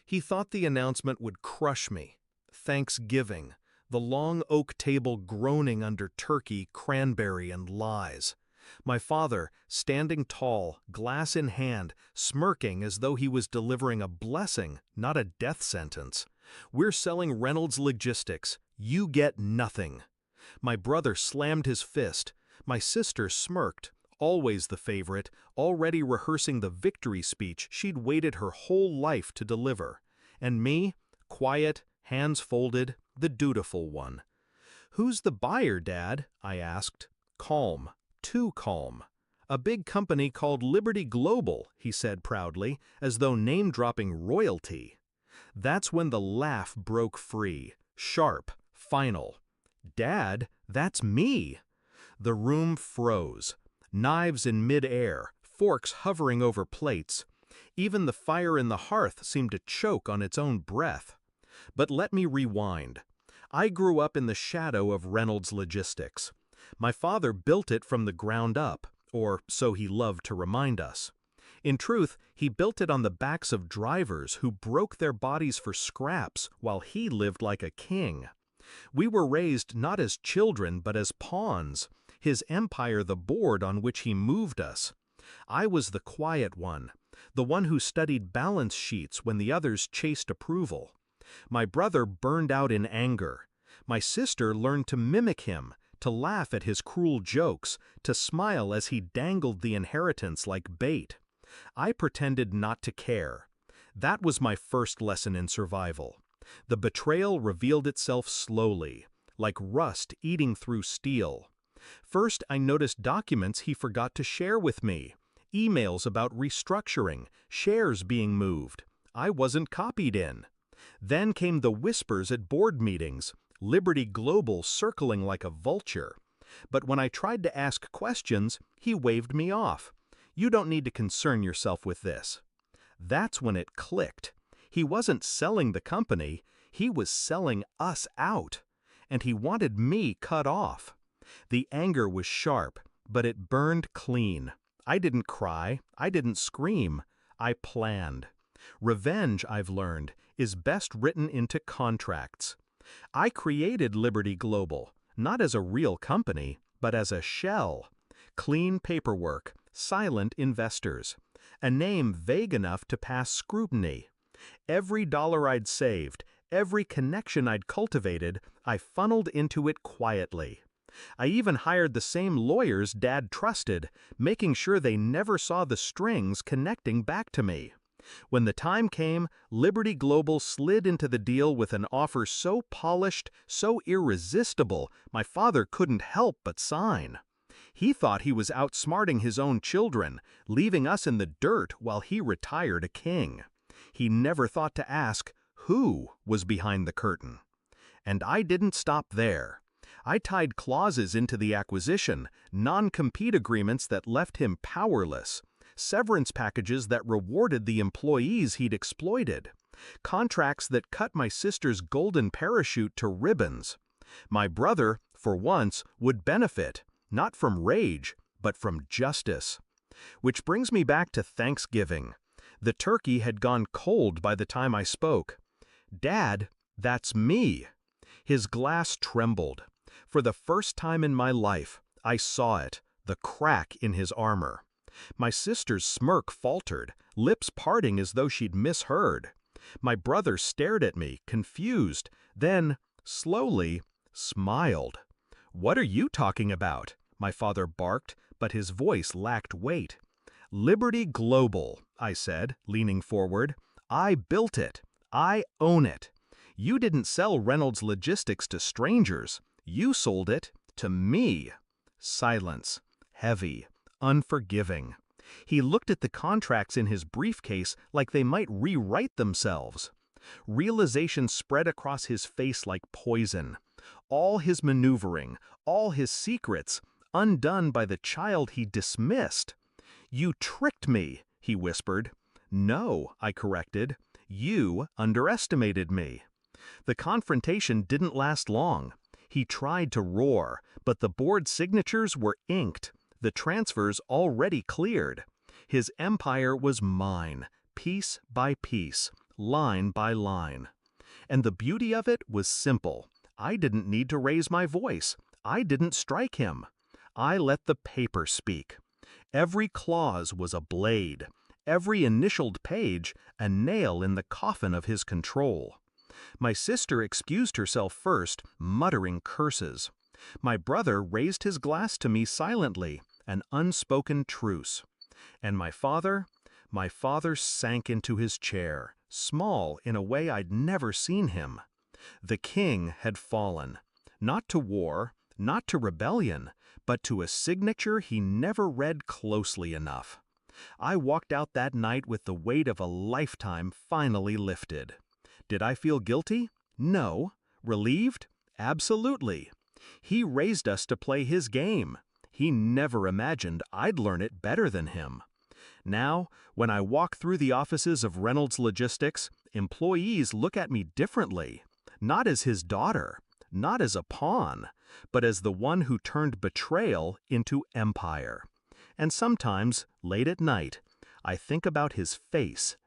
He thought the announcement would crush me. Thanksgiving, the long oak table groaning under turkey, cranberry, and lies. My father, standing tall, glass in hand, smirking as though he was delivering a blessing, not a death sentence. "We're selling Reynolds Logistics. You get nothing." My brother slammed his fist. My sister smirked, always the favorite, already rehearsing the victory speech she'd waited her whole life to deliver. And me, quiet, hands folded, the dutiful one. "Who's the buyer, Dad?" I asked. Calm. Too calm. "A big company called Liberty Global," he said proudly, as though name-dropping royalty. That's when the laugh broke free, sharp, final. "Dad, that's me!" The room froze. Knives in mid-air, forks hovering over plates. Even the fire in the hearth seemed to choke on its own breath. But let me rewind. I grew up in the shadow of Reynolds Logistics. My father built it from the ground up, or so he loved to remind us. In truth, he built it on the backs of drivers who broke their bodies for scraps while he lived like a king. We were raised not as children but as pawns, his empire the board on which he moved us. I was the quiet one, the one who studied balance sheets when the others chased approval. My brother burned out in anger. My sister learned to mimic him, to laugh at his cruel jokes, to smile as he dangled the inheritance like bait. I pretended not to care. That was my first lesson in survival. The betrayal revealed itself slowly, like rust eating through steel. First, I noticed documents he forgot to share with me. Emails about restructuring, shares being moved. I wasn't copied in. Then came the whispers at board meetings, Liberty Global circling like a vulture. But when I tried to ask questions, he waved me off. "You don't need to concern yourself with this." That's when it clicked. He wasn't selling the company, he was selling us out. And he wanted me cut off. The anger was sharp, but it burned clean. I didn't cry, I didn't scream, I planned. Revenge, I've learned, is best written into contracts. I created Liberty Global, not as a real company, but as a shell. Clean paperwork, silent investors. A name vague enough to pass scrutiny. Every dollar I'd saved, every connection I'd cultivated, I funneled into it quietly. I even hired the same lawyers Dad trusted, making sure they never saw the strings connecting back to me. When the time came, Liberty Global slid into the deal with an offer so polished, so irresistible, my father couldn't help but sign. He thought he was outsmarting his own children, leaving us in the dirt while he retired a king. He never thought to ask who was behind the curtain. And I didn't stop there. I tied clauses into the acquisition, non-compete agreements that left him powerless, severance packages that rewarded the employees he'd exploited, contracts that cut my sister's golden parachute to ribbons. My brother, for once, would benefit, not from rage, but from justice. Which brings me back to Thanksgiving. The turkey had gone cold by the time I spoke. "Dad, that's me." His glass trembled. For the first time in my life, I saw it, the crack in his armor. My sister's smirk faltered, lips parting as though she'd misheard. My brother stared at me, confused, then, slowly, smiled. "What are you talking about?" my father barked, but his voice lacked weight. "Liberty Global," I said, leaning forward. "I built it. I own it. You didn't sell Reynolds Logistics to strangers. You sold it to me." Silence. Heavy. Unforgiving. He looked at the contracts in his briefcase like they might rewrite themselves. Realization spread across his face like poison. All his maneuvering, all his secrets, undone by the child he dismissed. "You tricked me," he whispered. "No," I corrected. "You underestimated me." The confrontation didn't last long. He tried to roar, but the board signatures were inked, the transfers already cleared. His empire was mine, piece by piece, line by line. And the beauty of it was simple. I didn't need to raise my voice. I didn't strike him. I let the paper speak. Every clause was a blade. Every initialed page a nail in the coffin of his control. My sister excused herself first, muttering curses. My brother raised his glass to me silently, an unspoken truce. And my father sank into his chair, small in a way I'd never seen him. The king had fallen, not to war, not to rebellion, but to a signature he never read closely enough. I walked out that night with the weight of a lifetime finally lifted. Did I feel guilty? No. Relieved? Absolutely. He raised us to play his game. He never imagined I'd learn it better than him. Now, when I walk through the offices of Reynolds Logistics, employees look at me differently. Not as his daughter, not as a pawn, but as the one who turned betrayal into empire. And sometimes, late at night, I think about his face